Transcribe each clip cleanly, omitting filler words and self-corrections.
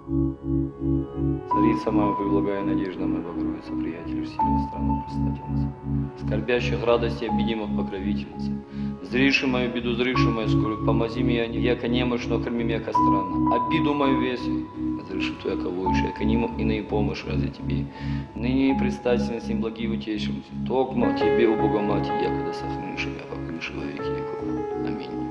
Царица моя, предлагая надежда моя, Богородица, приятель сильно странно предстательница. Скорбящих радости обидимых покровительница. Зриши мою беду, зриши мою скорбь, помози меня, яко немощно, корми меня, яко странно. Обиду мою веси, зриши ту, яко воишь, яко нему и на помощь разве тебе. Ныне и предстательница им благие утешимся. Токмо тебе, у Бога Мати, якогда сохранишь меня, покрыши во веки веков. Аминь.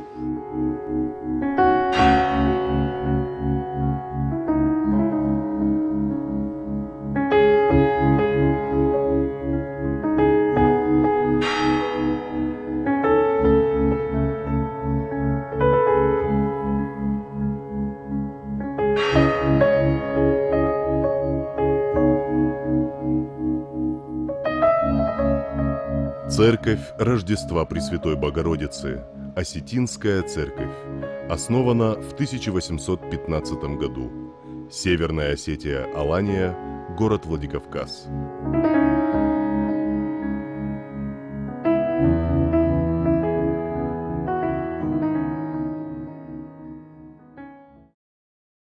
Церковь Рождества Пресвятой Богородицы, Осетинская церковь, основана в 1815 году. Северная Осетия, Алания, город Владикавказ.